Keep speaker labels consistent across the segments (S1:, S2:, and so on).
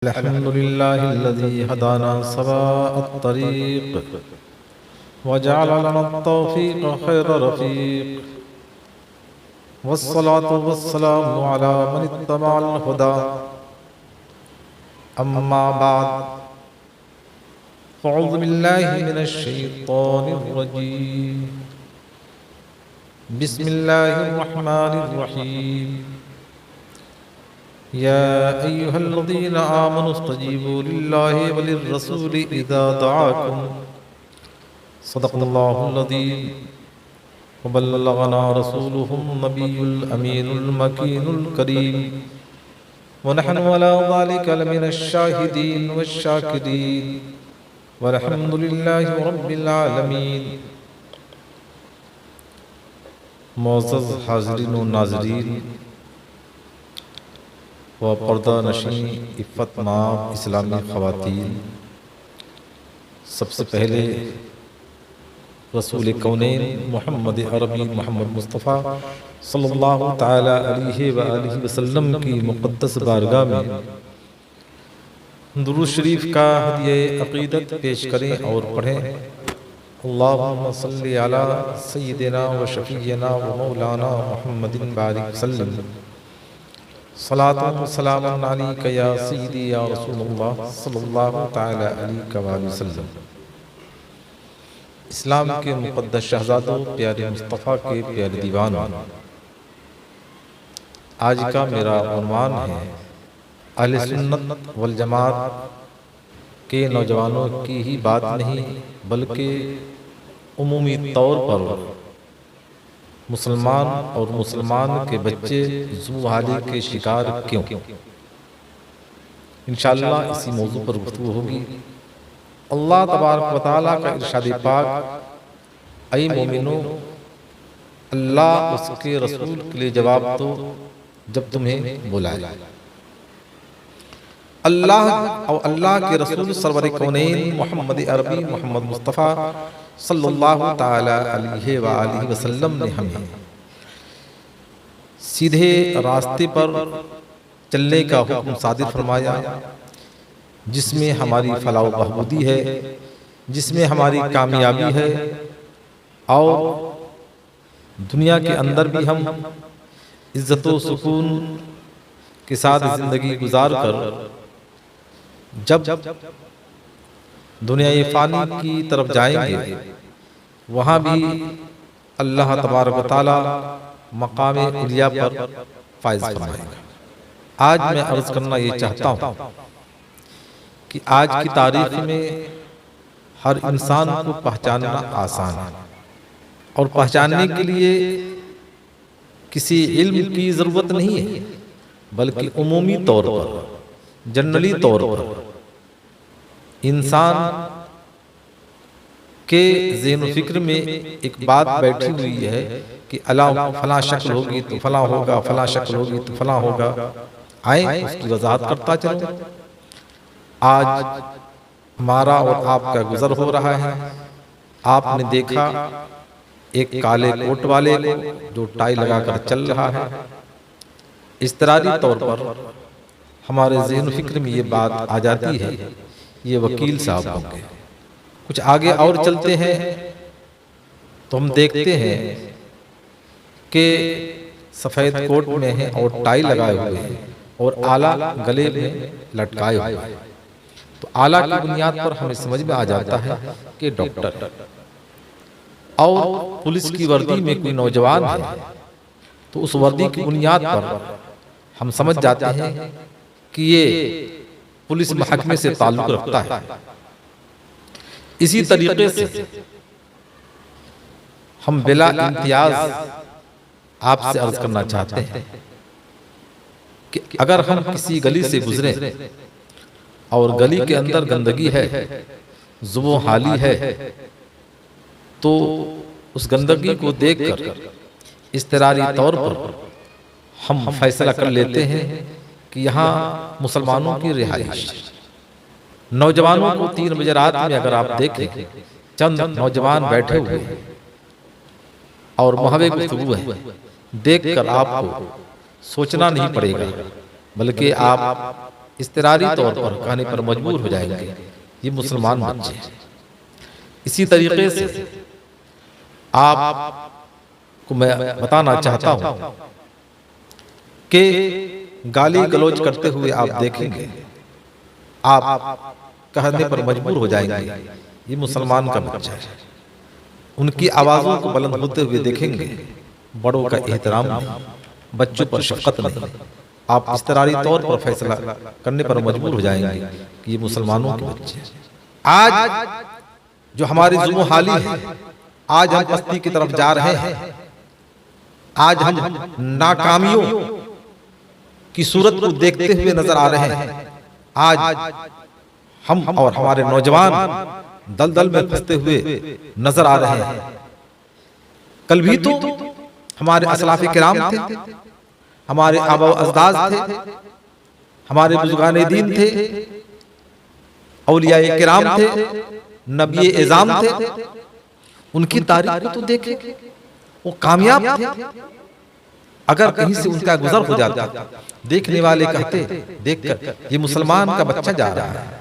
S1: अल्हम्दुलिल्लाहिल्लज़ी हदाना सवाअत तरीक़ वजअल लना तौफ़ीक़ खैर रफ़ीक़ वस्सलातु वस्सलामु अला मन इत्तबअल हुदा अम्मा बाद फ़अऊज़ु बिल्लाहि मिनश शैतानिर रजीम बिस्मिल्लाहिर रहमानिर रहीम या अय्युहल्लज़ीना आमनु इस्तजीबू लिल्लाहि वलिर्रसूलि इज़ा दआकुम सदक़ल्लाहुल अज़ीम व बल्लगना रसूलुहुन नबियुल अमीनुल मकीनुल करीम व नहनु अला ज़ालिका लमिनश शाहिदीन वश्शाकिरीन वल्हम्दुलिल्लाहि रब्बिल आलमीन। मुअज़्ज़ज़ हाज़रीन व नाज़रीन व पर्दा नशीं इफ़्फ़तनाम इस्लामी ख़वातीन, सबसे पहले रसूल कौनैन मोहम्मद अरबी मोहम्मद मुस्तफ़ा सल्लल्लाहु ताला अलैहि व आलिहि वसल्लम की मुक़द्दस बारगाह में दुरूद शरीफ का हदिये अक़ीदत पेश करें और पढ़ें। अल्लाहुम्मा सल्लि अला सय्यिदिना व शफ़ीना व मौलाना मुहम्मदिन बारिक वसल्लम सलातुन व सलामुन अलैका या सय्यदी या रसूलल्लाह सल्लल्लाहु ताला अलैहि व सल्लम। इस्लाम के मुक़द्दस शहज़ादों, प्यारे मुस्तफ़ा के प्यारे दीवानों, आज का मेरा उन्वान है अहले सुन्नत वल जमात के नौजवानों की ही बात नहीं बल्कि उमूमी तौर पर मुसलमान और मुसलमान के बच्चे ज़ुहाली के शिकार क्यों। इंशाअल्लाह इसी मौजू पर गुफ्तगू होगी। अल्लाह तबारक व तआला का इरशाद पाक, ऐ मोमिनो, अल्लाह उसके रसूल के लिए जवाब दो जब तुम्हें बुलाए। अल्लाह और अल्लाह के रसूल सरवर कौनैन मोहम्मद अरबी मोहम्मद मुस्तफ़ा सल्लल्लाहु ताला अलैहि व आलिहि वसल्लम ने हमें सीधे रास्ते पर चलने का हुक्म सादिर फरमाया, जिसमें हमारी फलाह व बहबूदी है, जिसमें हमारी कामयाबी है और दुनिया के अंदर भी हम इज़्ज़त व सुकून के साथ ज़िंदगी गुजार कर जब दुनिया फ़ानी की तरफ जाएंगे वहाँ भी अल्लाह तबारक व तआला मकाम उलिया पर फायज़ फरमाएगा। आज मैं अर्ज़ करना ये चाहता हूँ कि आज की तारीख़ में हर इंसान को पहचानना आसान है और पहचानने के लिए किसी इल्म की ज़रूरत नहीं है, बल्कि उमूमी तौर पर, जनरली तौर पर इंसान के ज़हन फ़िक्र में एक बात बैठी हुई है कि अला फलां शक्ल होगी तो फलां होगा, फलां शक्ल होगी तो फलां होगा। आए उसकी वजाहत करता चलो। आज हमारा और आपका गुज़र हो रहा है। आपने देखा एक काले कोट वाले को जो टाई लगाकर चल रहा है। इस्तरारी तौर पर हमारे ज़हन फ़िक्र में ये बात आ जाती है, ये वकील साहब होंगे। कुछ आगे और चलते हैं तो हम देखते हैं कि सफ़ेद कोट में हैं और टाई लगाए हुए हैं और आला गले में लटकाए हुए हैं। तो आला की बुनियाद पर हमें समझ में आ जाता है कि डॉक्टर, और पुलिस की वर्दी में कोई नौजवान है तो उस वर्दी की बुनियाद पर हम समझ जाते हैं कि ये पुलिस महकमे से ताल्लुक़ रखता है। इसी तरीके से हम बिला इम्तियाज आपसे अर्ज करना चाहते हैं कि अगर हम किसी गली से गुजरें और गली के अंदर गंदगी है, जुबो हाली है, तो उस गंदगी को देखकर इस्तरारी तौर पर हम फैसला कर लेते हैं कि यहाँ मुसलमानों की रिहाइश। नौजवानों को 3 बजे रात में अगर आप देखें, चंद नौजवान बैठे हुए हैं और महवे गुफ्तगू है, देखकर आपको सोचना नहीं पड़ेगा, बल्कि आप इस्तिरारी तौर पर कहने पर मजबूर हो जाएंगे ये मुसलमान बच्चे हैं। इसी तरीके से आपको मैं बताना चाहता हूं कि गाली गलौज करते हुए आप देखेंगे, आप कहने पर मजबूर हो जाएंगे ये मुसलमान का बच्चा है। उनकी आवाजों को बुलंद होते हुए देखेंगे, बड़ों का एहतराम नहीं, बच्चों पर शफकत नहीं, आप इस्तिरारी तौर पर फैसला करने पर मजबूर हो जाएंगे कि ये मुसलमानों के बच्चे हैं। आज जो हमारी जुल्म हाली है, आज हम पस्ती की तरफ जा रहे हैं, आज हम नाकामियों की सूरत को देखते हुए नजर आ रहे हैं। आज हम और हमारे नौजवान दलदल में फंसते हुए नजर आ रहे हैं। कल भी तो हमारे असलाफ किराम थे, हमारे आबा अजदाद थे, हमारे बुजुर्गान दीन थे, औलिया किराम थे, नबी एजाम थे। उनकी तारीख तो देखे, वो कामयाब थे। अगर कहीं से उनका गुजर हो जाता, देखने वाले कहते देखकर ये मुसलमान का बच्चा जा रहा है।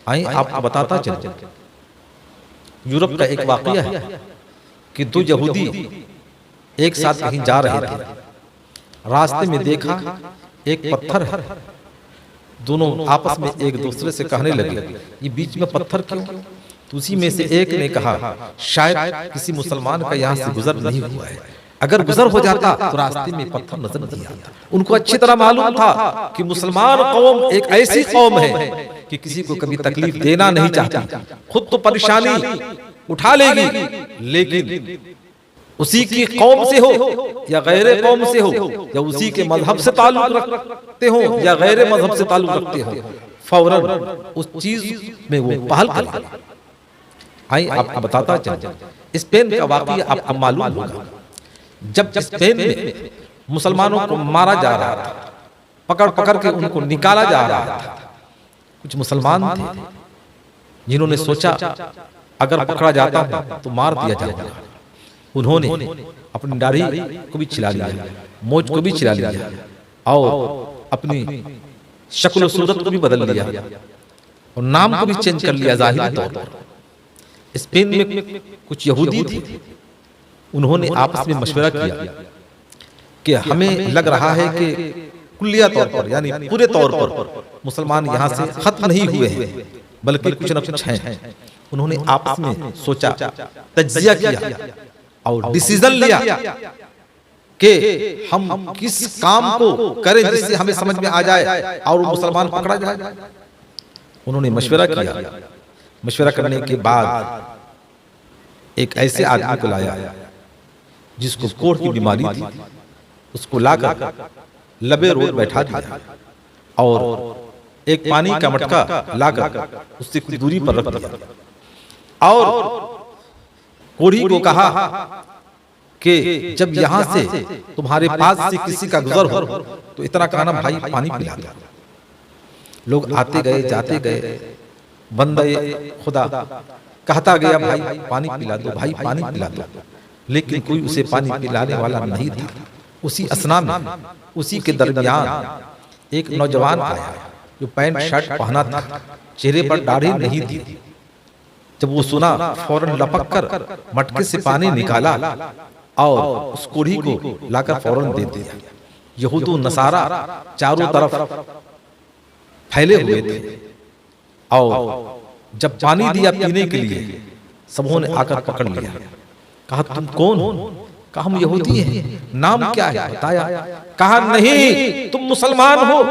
S1: आइए आपको बताता चलो, यूरोप का एक वाकया है कि दो यहूदी एक साथ कहीं जा रहे थे, रास्ते में देखा एक पत्थर है, दोनों आपस में एक दूसरे से कहने लगे ये बीच में पत्थर क्यों? तो उसी में से एक ने कहा शायद किसी मुसलमान का यहाँ से गुजर नहीं हुआ है, अगर गुजर हो जाता तो रास्ते में पत्थर नजर नहीं आता। उनको अच्छी तरह मालूम था कि मुसलमान कौम एक ऐसी कौम है कि किसी को कभी तकलीफ देना नहीं चाहती, खुद तो परेशानी उठा लेगी, लेकिन उसी की कौम से हो या गैर कौम से हो, या उसी के मजहब से ताल्लुक रखते हो या गैर मजहब से ताल्लुक रखते हो, फौरन उस चीज में वो पहल कर। आइए आपको बताता चलूं, स्पेन का वाकया आपको मालूम होगा। जब स्पेन में मुसलमानों को मारा जा रहा था, पकड़ पकड़ के उनको निकाला जा रहा था, कुछ मुसलमान थे जिन्होंने सोचा अगर पकड़ा जाता है तो मार दिया जाएगा। उन्होंने अपनी दाढ़ी को भी छिला लिया, मोछ को भी छिला लिया और अपनी शक्ल सूरत को भी बदल लिया और नाम को भी चेंज कर लिया जाहिरी तौर पर। स्पेन में कुछ यहूदी थे, उन्होंने आपस में मशवरा किया कि हमें लग रहा है कि कुल्लिया तौर पर यानी पूरे तौर पर मुसलमान यहाँ से खत्म नहीं हुए हैं, बल्कि कुछ न कुछ हैं। उन्होंने आपस में सोचा, तज्जिया किया और डिसीजन लिया कि हम किस काम को करें जिससे हमें समझ में आ जाए और वो मुसलमान पकड़ा जाए। उन्होंने मशवरा किया, मशवरा करने के बाद एक ऐसे आदमी को लाया जिसको कोढ़ की बीमारी थी, उसको लाकर लबे रोड बैठा दिया और एक पानी का मटका लाकर उससे कुछ दूरी पर रख दिया और कोढ़ी को कहा कि जब यहां से तुम्हारे पास से किसी का गुजर हो तो इतना कहना भाई पानी पिला दो। लोग आते गए जाते गए, बंदे खुदा कहता गया भाई पानी पिला दो, भाई पानी पिला दो, लेकिन कोई उसे पानी पिलाने वाला नहीं था। उसी असना में उसी के दरमियान एक नौजवान आया जो पैंट शर्ट पहना था, चेहरे पर दाढ़ी नहीं थी। जब वो सुना फौरन लपक कर मटके से पानी निकाला और उस कोढ़ी को लाकर फौरन दे दिया। यहूदू नसारा चारों तरफ फैले हुए थे और जब पानी दिया पीने के लिए सबों ने आकर पकड़ लिया। कहा तुम कौन हो? कहा हम यहूदी हैं। नाम क्या है? बताया। कहा नहीं तुम मुसलमान हो।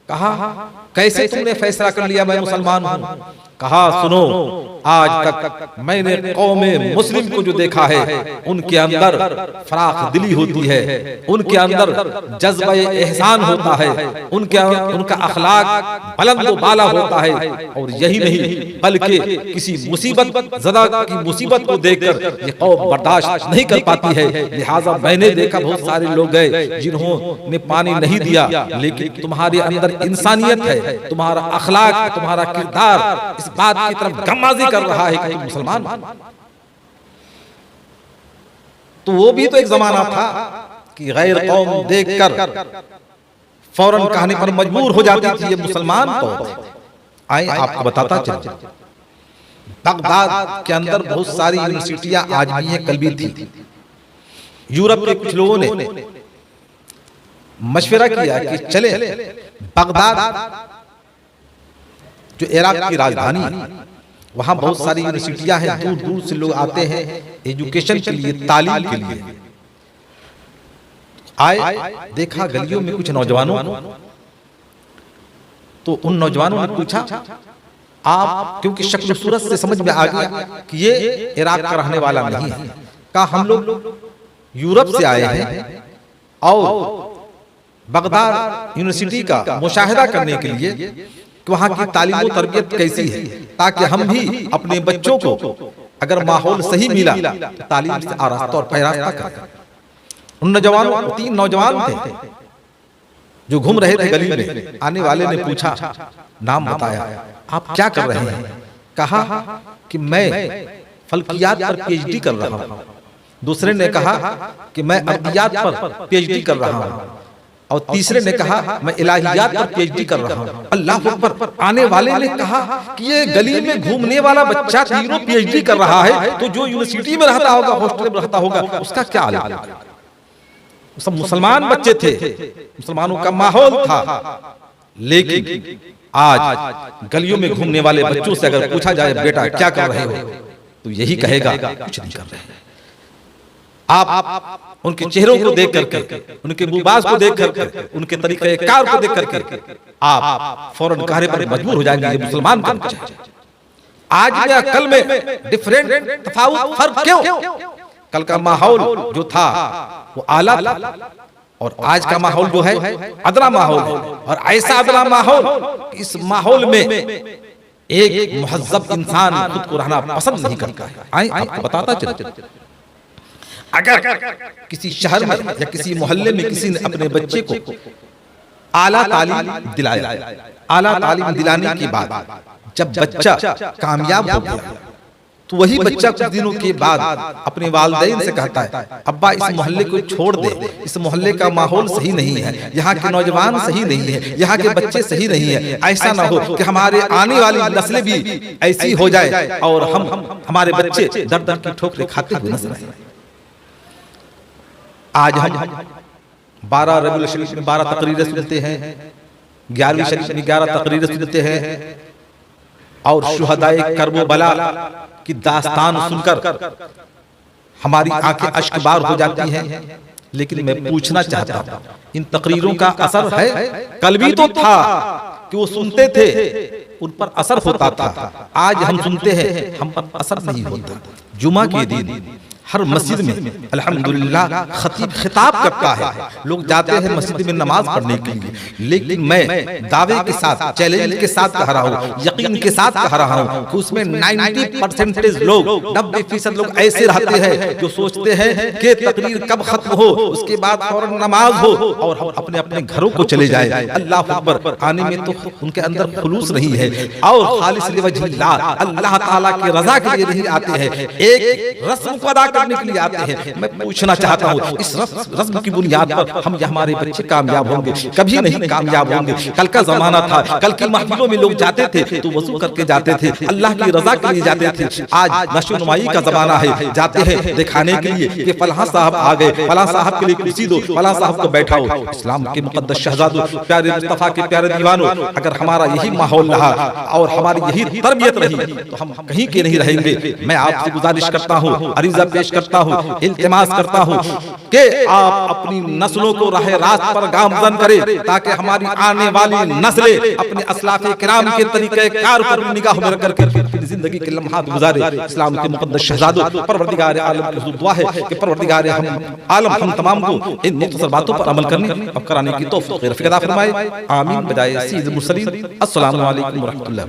S1: कहा कैसे तुमने फैसला कर लिया मैं मुसलमान हूं? कहा सुनो, आज तक मैंने कौमे मुस्लिम को जो देखा है उनके अंदर फराख दिली होती है, उनके अंदर जज्बा एहसान होता है, उनका अखलाक बुलंद बाला होता है। और यही नहीं बल्कि किसी मुसीबत ज़दा की मुसीबत को देखकर ये कौम बर्दाश्त नहीं कर पाती है। लिहाजा मैंने देखा बहुत सारे लोग गए जिन्होंने पानी नहीं दिया, लेकिन तुम्हारे अंदर इंसानियत है, तुम्हारा अखलाक, तुम्हारा किरदार इस बात की तरफ गम्माजी कर रहा है कि तुम मुसलमान। तो वो भी तो एक जमाना था कि गैर कौम देखकर फौरन कहने पर मजबूर हो जाती थी ये मुसलमान कौन है। आए आपको बताता चलूं, बगदाद के अंदर बहुत सारी यूनिवर्सिटियां आज भी हैं, कल भी थी। यूरोप के कुछ लोगों ने मशवरा किया कि चले बगदाद जो इराक की राजधानी है, वहां बहुत सारी यूनिवर्सिटियां हैं, दूर दूर से लोग आते हैं एजुकेशन के लिए, तालीम के लिए। आए देखा गलियों में कुछ नौजवानों, तो उन नौजवानों ने पूछा आप, क्योंकि शक्ल सूरत से समझ में आ गया कि ये इराक का रहने वाला नहीं है, कहा हम लोग यूरोप से आए हैं और बगदाद यूनिवर्सिटी का मुशाहिदा करने के लिए कि वहाँ की तालीम और तरबियत कैसी है, ताकि हम भी अपने बच्चों को अगर माहौल सही मिला तो तालीम से आरास्ता और पैरास्ता करें। उन नौजवानों, 3 नौजवान थे जो घूम रहे थे गली में। आने वाले ने पूछा, नाम बताया, आप क्या कर रहे हैं? कहा कि मैं फल्कियात पर पीएचडी कर रहा हूँ। दूसरे ने कहा कि मैं अरबियात पर पीएचडी कर रहा हूँ, और तीसरे ने कहा मैं इलाहियात पर पीएचडी कर रहा हूँ। अल्लाह अकबर। आने वाले ने कहा कि ये गली में घूमने वाला बच्चा तीनों पीएचडी कर रहा है, तो जो यूनिवर्सिटी में रहता होगा, हॉस्टल में रहता होगा, उसका क्या हाल? सब मुसलमान बच्चे थे, मुसलमानों का माहौल था। लेकिन आज गलियों में घूमने वाले बच्चों से अगर पूछा जाए बेटा क्या कर रहे हो, तो यही कहेगा कुछ नहीं कर रहे हैं। आप उनके चेहरों को देख करके, उनके मुबाज को देख करके, उनके तरीके कार को देख करके आप फौरन कहने पर मजबूर हो जाएंगे ये मुसलमान कौन है। आज में कल में डिफरेंट, तफावत, फर्क क्यों? कल का माहौल जो था वो आला था, और आज का माहौल जो है अदना माहौल है। और ऐसा अदना माहौल, इस माहौल में एक मुहज्जब इंसान खुद को रहना पसंद नहीं करता है। आए आपको बताता चलता, अगर किसी शहर में या किसी मोहल्ले में किसी ने अपने बच्चे को आला तालीम दिलाया, आला तालीम दिलाने के बाद जब बच्चा कामयाब हो गया, तो वही बच्चा कुछ दिनों के बाद अपने वालिदैन से कहता है, अब्बा इस मोहल्ले को छोड़ दे, इस मोहल्ले का माहौल सही नहीं है, यहाँ के नौजवान सही नहीं है, यहाँ के बच्चे सही नहीं है। ऐसा ना हो कि हमारे आने वाली नस्लें भी ऐसी हो जाए और हम हमारे बच्चे दर दर की ठोकरें खाते हुए नजर आए। आज हम 12 रबीउल शरीफ में 12 तकरीरें सुनते हैं, 11वीं शरीफ में 11 तकरीरें सुनते हैं, और शुहदाए करबला की दास्तान सुनकर हमारी आंखें अश्कबार हो जाती हैं। लेकिन मैं पूछना चाहता हूं, इन तकरीरों का असर है? कल भी तो था कि वो सुनते थे, उन पर असर होता था। आज हम सुनते हैं, हम पर असर नहीं होता। जुमा के दिन हर मस्जिद में अल्हम्दुलिल्लाह खतीब खिताब करता है, लोग जाते हैं मस्जिद में नमाज पढ़ने के लिए। लेकिन मैं दावे के साथ, चैलेंज के साथ कह रहा हूँ, यकीन के साथ कह रहा हूँ कि उसमें 90% लोग, 90% लोग ऐसे रहते हैं जो सोचते हैं कि तकरीर कब खत्म हो, उसके बाद फौरन नमाज हो और हम अपने अपने घरों को चले जाए। अल्लाह अकबर। आने में तो उनके अंदर खुलूस नहीं है और खालिस लिवजहिल्लाह, अल्लाह ताला की रजा के लिए नहीं आते हैं, एक रस्म को अदा करने के लिए आते हैं। मैं पूछना चाहता हूँ, इस रस्म की बुनियाद पर हम हमारे बच्चे कामयाब होंगे? कभी नहीं कामयाब होंगे। कल का जमाना था, कल की महफिलों में लोग जाते थे तो वजू करके जाते थे, अल्लाह की रजा के लिए जाते थे। आज नशो नुमाई का जमाना है, जाते हैं दिखाने के लिए कि फलां साहब आ गए, फलां साहब के लिए कुर्सी दो, फलां साहब को बैठाओ। इस्लाम के मुकद्दस शहजादों, प्यारे मुस्तफा के प्यारे दीवानों, अगर हमारा यही माहौल रहा और हमारी यही तरबियत रही तो हम कहीं के नहीं रहेंगे। मैं आपसे गुजारिश करता हूँ, अरीजा पेश करता हूँ, इल्तिमास करता हूँ कि आप अपनी नस्लों को राह रास्त पर गामजन करें, ताकि हमारी आने वाली नस्लें अपने अस्लाफ़े किराम के तरीके कार पर निगाह में रख करके जिंदगी के लम्हात गुजारे। इस्लाम के मुकद्दस शहजादों, परवरदिगार आलम की दुआ है कि परवरदिगार आलम हम तमाम को इन मुख्तसर बातों पर अमल करने और कराने की तौफीक अता फरमाए। आमीन। बजाए सय्यिदुल मुरसलीन। अस्सलामु अलैकुम व रहमतुल्लाह।